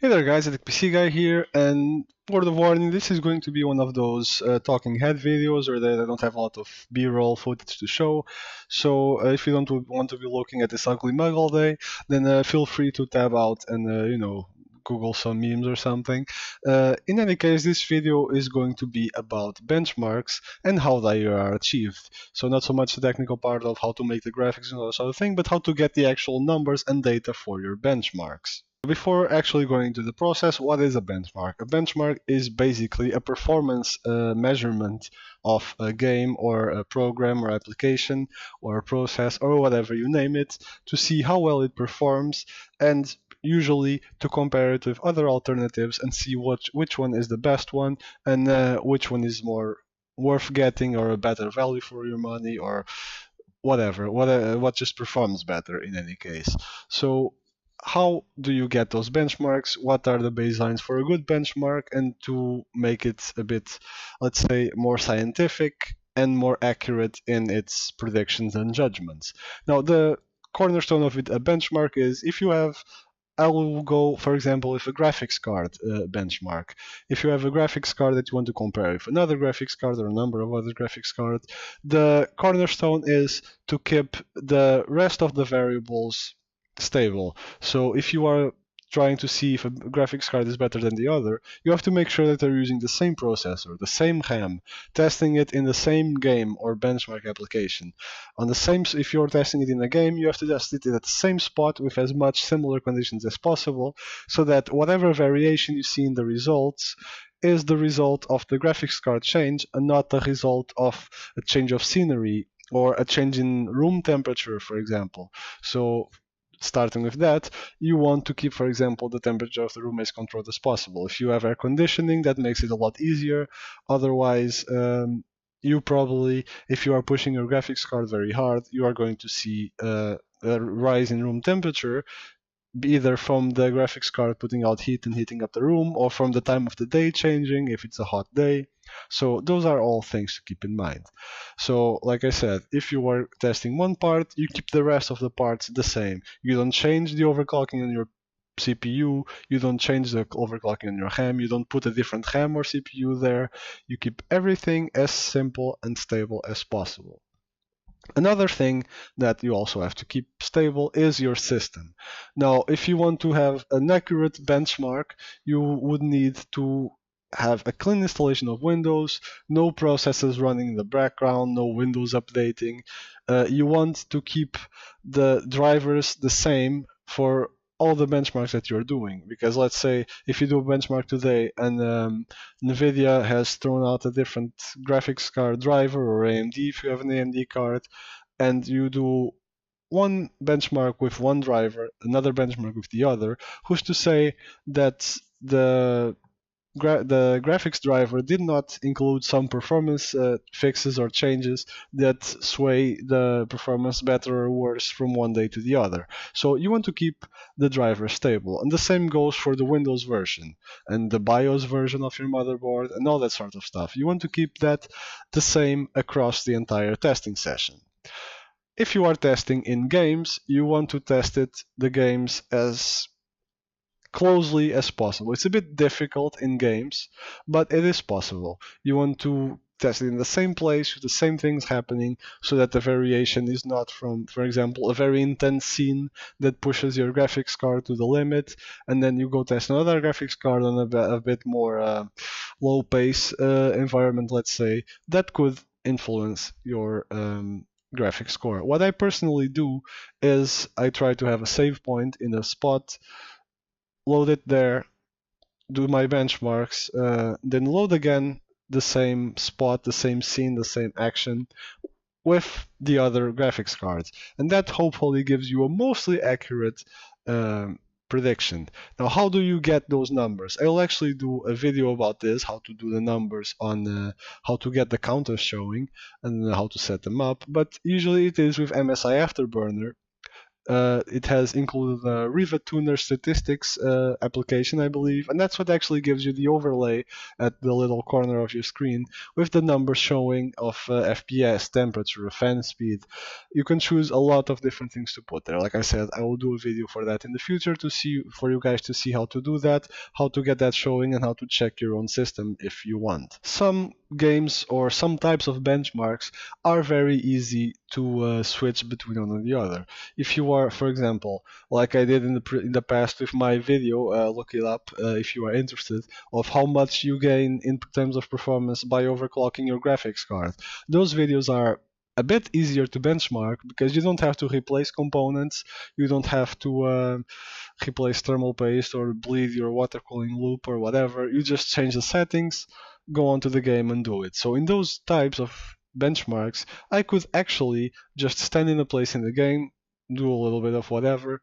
Hey there guys, it's PC Guy here, and word of warning, this is going to be one of those talking head videos where they don't have a lot of B-roll footage to show. So if you don't want to be looking at this ugly mug all day, then feel free to tab out and Google some memes or something. In any case, this video is going to be about benchmarks and how they are achieved. So not so much the technical part of how to make the graphics and all that sort of thing, but how to get the actual numbers and data for your benchmarks. Before actually going into the process, what is a benchmark? A benchmark is basically a performance measurement of a game or a program or application or a process or whatever you name it to see how well it performs, and usually to compare it with other alternatives and see which one is the best one and which one is more worth getting or a better value for your money or whatever, what just performs better in any case. So how do you get those benchmarks? What are the baselines for a good benchmark? And to make it a bit, let's say, more scientific and more accurate in its predictions and judgments. Now, the cornerstone of it, a benchmark, is if you have, I will go, for example, with a graphics card benchmark. If you have a graphics card that you want to compare with another graphics card or a number of other graphics cards, the cornerstone is to keep the rest of the variables stable. So if you are trying to see if a graphics card is better than the other, you have to make sure that they're using the same processor, the same RAM, testing it in the same game or benchmark application. If you're testing it in a game, you have to test it at the same spot with as much similar conditions as possible, so that whatever variation you see in the results is the result of the graphics card change and not the result of a change of scenery or a change in room temperature, for example. So starting with that, you want to keep, for example, the temperature of the room as controlled as possible. If you have air conditioning, that makes it a lot easier. Otherwise, you probably, if you are pushing your graphics card very hard, you are going to see a rise in room temperature, either from the graphics card putting out heat and heating up the room, or from the time of the day changing if it's a hot day. So those are all things to keep in mind. So like I said, if you are testing one part, you keep the rest of the parts the same. You don't change the overclocking on your CPU, you don't change the overclocking on your RAM, you don't put a different RAM or CPU there. You keep everything as simple and stable as possible. Another thing that you also have to keep stable is your system. Now, if you want to have an accurate benchmark, you would need to have a clean installation of Windows, no processes running in the background, no Windows updating. You want to keep the drivers the same for all the benchmarks that you're doing, because let's say if you do a benchmark today and NVIDIA has thrown out a different graphics card driver, or AMD if you have an AMD card, and you do one benchmark with one driver, another benchmark with the other, who's to say that the graphics driver did not include some performance fixes or changes that sway the performance better or worse from one day to the other. So you want to keep the driver stable. And the same goes for the Windows version and the BIOS version of your motherboard and all that sort of stuff. You want to keep that the same across the entire testing session. If you are testing in games, you want to test the games as closely as possible. It's a bit difficult in games, but it is possible. You want to test it in the same place with the same things happening, so that the variation is not from, for example, a very intense scene that pushes your graphics card to the limit, and then you go test another graphics card on a bit more low pace environment, let's say, that could influence your graphics score. What I personally do is I try to have a save point in a spot, load it there, do my benchmarks, then load again the same spot, the same scene, the same action with the other graphics cards. And that hopefully gives you a mostly accurate prediction. Now, how do you get those numbers? I'll actually do a video about this, how to do the numbers on how to get the counters showing and how to set them up. But usually it is with MSI Afterburner. It has included a Riva Tuner statistics application, I believe, and that's what actually gives you the overlay at the little corner of your screen with the numbers showing of FPS, temperature, fan speed. You can choose a lot of different things to put there. Like I said, I will do a video for that in the future for you guys to see how to do that, how to get that showing, and how to check your own system if you want. Some games or some types of benchmarks are very easy to switch between one and the other. If you are, for example, like I did in the past with my video, look it up if you are interested, of how much you gain in terms of performance by overclocking your graphics card. Those videos are a bit easier to benchmark because you don't have to replace components, you don't have to replace thermal paste or bleed your water cooling loop or whatever. You just change the settings, go onto the game and do it. So in those types of benchmarks, I could actually just stand in a place in the game, do a little bit of whatever,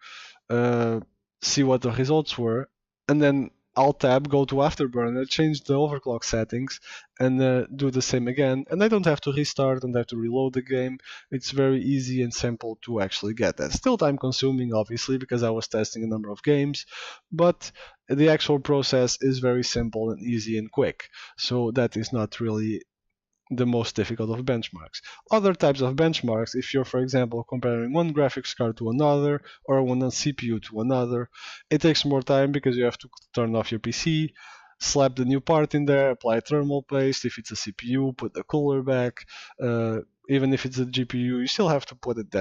see what the results were, and then Alt Tab, go to Afterburner, change the overclock settings, and do the same again. And I don't have to restart, don't have to reload the game. It's very easy and simple to actually get that. Still time consuming, obviously, because I was testing a number of games, but the actual process is very simple and easy and quick. So that is not really the most difficult of benchmarks. Other types of benchmarks, if you're, for example, comparing one graphics card to another or one CPU to another, it takes more time because you have to turn off your PC, slap the new part in there, apply thermal paste. If it's a CPU, put the cooler back. Even if it's a GPU, you still have to put it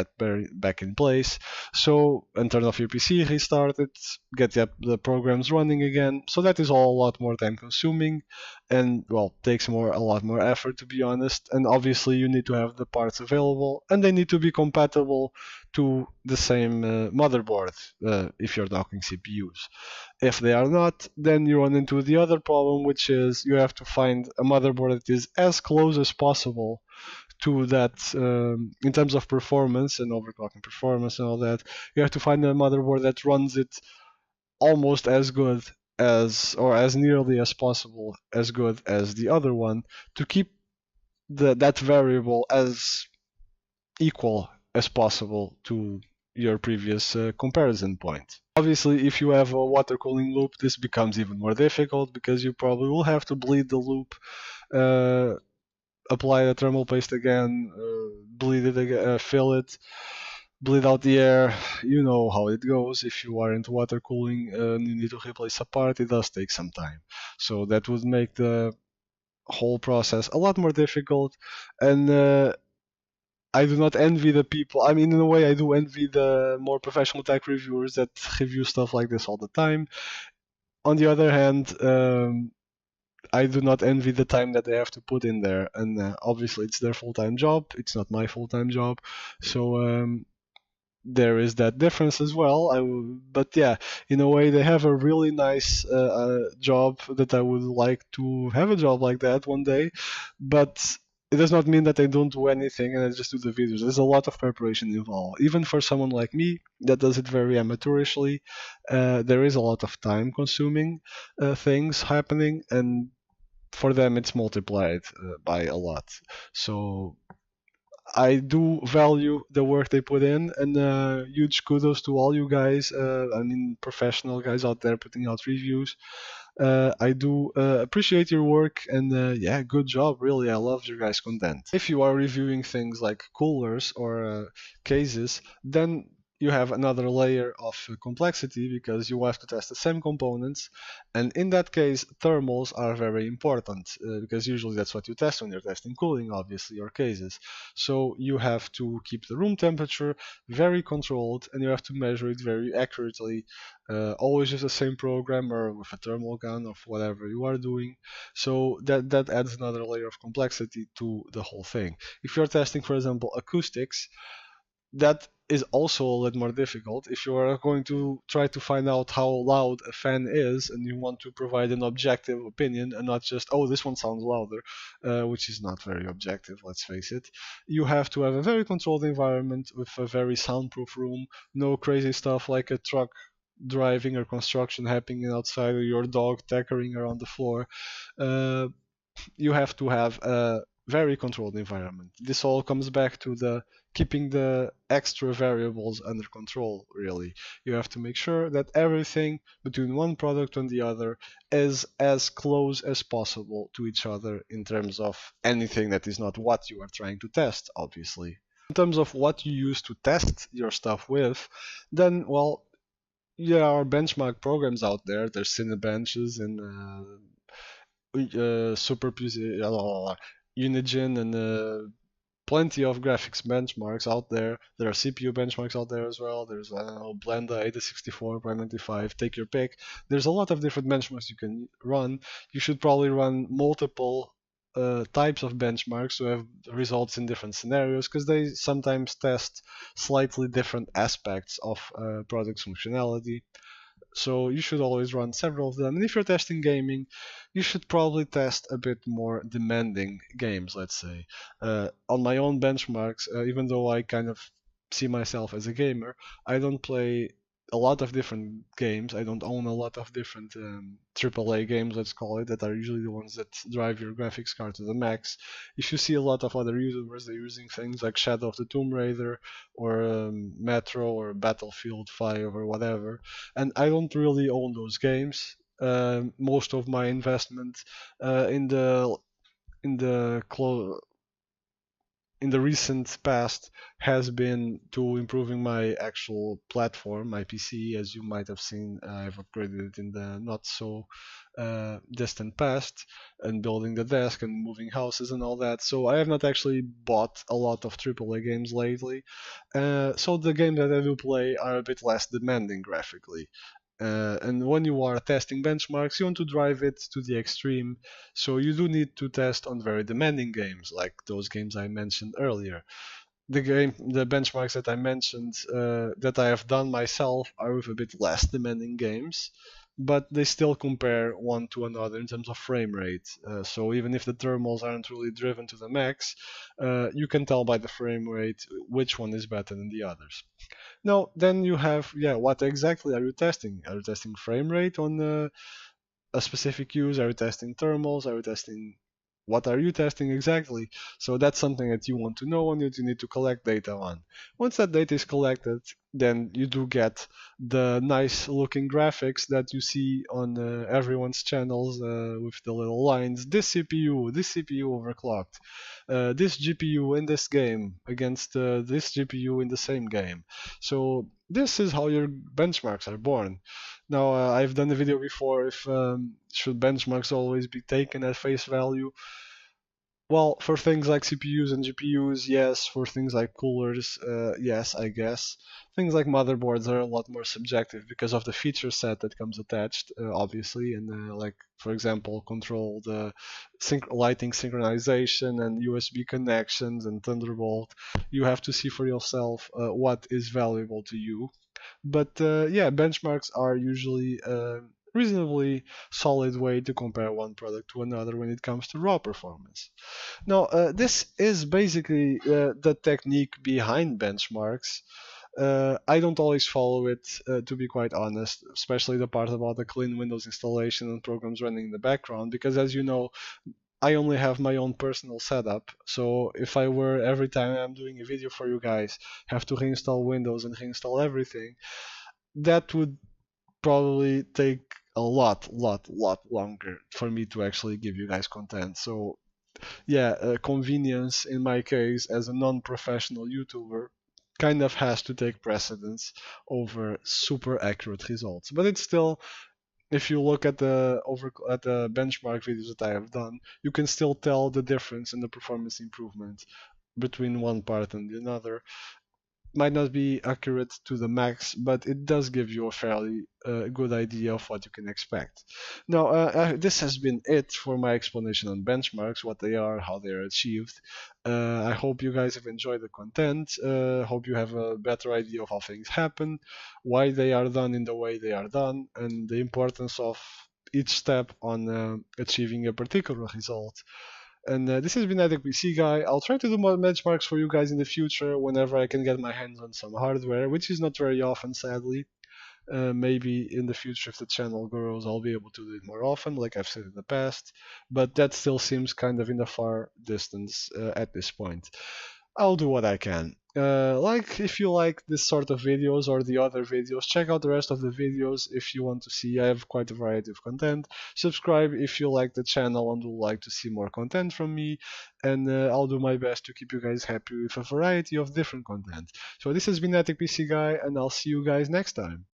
back in place. So, and turn off your PC, restart it, get the programs running again. So that is all a lot more time consuming and, well, takes a lot more effort, to be honest. And obviously you need to have the parts available and they need to be compatible to the same motherboard if you're talking CPUs. If they are not, then you run into the other problem, which is you have to find a motherboard that is as close as possible to that in terms of performance and overclocking performance and all that. You have to find a motherboard that runs it almost as good as, or as nearly as possible as good as the other one, to keep that variable as equal as possible to your previous comparison point. Obviously, if you have a water cooling loop, this becomes even more difficult because you probably will have to bleed the loop, apply the thermal paste again, bleed it again, fill it, bleed out the air. You know how it goes. If you are into water cooling and you need to replace a part, it does take some time. So that would make the whole process a lot more difficult. And I do not envy the people. I mean, in a way, I do envy the more professional tech reviewers that review stuff like this all the time. On the other hand, I do not envy the time that they have to put in there, and obviously it's their full-time job. It's not my full-time job, so there is that difference as well. But yeah, in a way, they have a really nice job that I would like to have a job like that one day, but it does not mean that I don't do anything and I just do the videos. There's a lot of preparation involved. Even for someone like me that does it very amateurishly, there is a lot of time-consuming things happening, and for them it's multiplied by a lot. So I do value the work they put in, and huge kudos to all you guys. I mean, professional guys out there putting out reviews. I do appreciate your work, and yeah, good job. Really, I love your guys' content. If you are reviewing things like coolers or cases, then you have another layer of complexity because you have to test the same components, and in that case thermals are very important because usually that's what you test when you're testing cooling, obviously, or cases. So you have to keep the room temperature very controlled and you have to measure it very accurately, always use the same program or with a thermal gun or whatever you are doing. So that adds another layer of complexity to the whole thing. If you're testing, for example, acoustics, that is also a little more difficult. If you are going to try to find out how loud a fan is and you want to provide an objective opinion and not just, oh, this one sounds louder, which is not very objective, let's face it, you have to have a very controlled environment with a very soundproof room, no crazy stuff like a truck driving or construction happening outside or your dog tackering around the floor. You have to have very controlled environment. This all comes back to the keeping the extra variables under control, really. You have to make sure that everything between one product and the other is as close as possible to each other in terms of anything that is not what you are trying to test, obviously. In terms of what you use to test your stuff with, then, well, there are benchmark programs out there. There's Cinebenches and Unigine and plenty of graphics benchmarks out there. There are CPU benchmarks out there as well. There's Blenda 8064, Prime 95, take your pick. There's a lot of different benchmarks you can run. You should probably run multiple types of benchmarks to have results in different scenarios, because they sometimes test slightly different aspects of product's functionality. So you should always run several of them. And if you're testing gaming, you should probably test a bit more demanding games, let's say. On my own benchmarks, even though I kind of see myself as a gamer, I don't play a lot of different games. I don't own a lot of different AAA games, let's call it, that are usually the ones that drive your graphics card to the max. If you see a lot of other YouTubers, they're using things like Shadow of the Tomb Raider or Metro or Battlefield 5 or whatever. And I don't really own those games. Most of my investment in the in the clo- in the recent past has been to improving my actual platform, my PC. As you might have seen, I've upgraded it in the not so distant past, and building the desk and moving houses and all that. So I have not actually bought a lot of AAA games lately. So the games that I do play are a bit less demanding graphically. And when you are testing benchmarks, you want to drive it to the extreme. So you do need to test on very demanding games, like those games I mentioned earlier. The benchmarks that I mentioned that I have done myself are with a bit less demanding games, but they still compare one to another in terms of frame rate. So even if the thermals aren't really driven to the max, you can tell by the frame rate which one is better than the others. Now, then you have, yeah, what exactly are you testing? Are you testing frame rate on a specific use? Are you testing thermals? Are you testing, what are you testing exactly? So that's something that you want to know and that you need to collect data on. Once that data is collected, then you do get the nice looking graphics that you see on everyone's channels with the little lines. This CPU overclocked. This GPU in this game against this GPU in the same game. So this is how your benchmarks are born. Now, I've done a video before if should benchmarks always be taken at face value. Well, for things like CPUs and GPUs, yes. For things like coolers, yes, I guess. Things like motherboards are a lot more subjective because of the feature set that comes attached, obviously, and like, for example, controlled lighting synchronization and USB connections and Thunderbolt. You have to see for yourself what is valuable to you. But yeah, benchmarks are usually a reasonably solid way to compare one product to another when it comes to raw performance. Now, this is basically the technique behind benchmarks. I don't always follow it, to be quite honest, especially the part about the clean Windows installation and programs running in the background, because as you know, I only have my own personal setup. So if I were, every time I'm doing a video for you guys, have to reinstall Windows and reinstall everything, that would probably take a lot longer for me to actually give you guys content. So yeah, convenience in my case as a non-professional YouTuber kind of has to take precedence over super accurate results. But it's still, if you look at the benchmark videos that I have done, you can still tell the difference in the performance improvement between one part and another. Might not be accurate to the max, but it does give you a fairly good idea of what you can expect. Now, this has been it for my explanation on benchmarks, what they are, how they are achieved. I hope you guys have enjoyed the content. Hope you have a better idea of how things happen, why they are done in the way they are done, and the importance of each step on achieving a particular result. And this has been Addict PC Guy. I'll try to do more benchmarks for you guys in the future whenever I can get my hands on some hardware, which is not very often, sadly. Maybe in the future, if the channel grows, I'll be able to do it more often, like I've said in the past. But that still seems kind of in the far distance at this point. I'll do what I can. Like, if you like this sort of videos or the other videos, check out the rest of the videos if you want to see. I have quite a variety of content. Subscribe if you like the channel and would like to see more content from me, and I'll do my best to keep you guys happy with a variety of different content. So this has been Attic PC Guy, and I'll see you guys next time.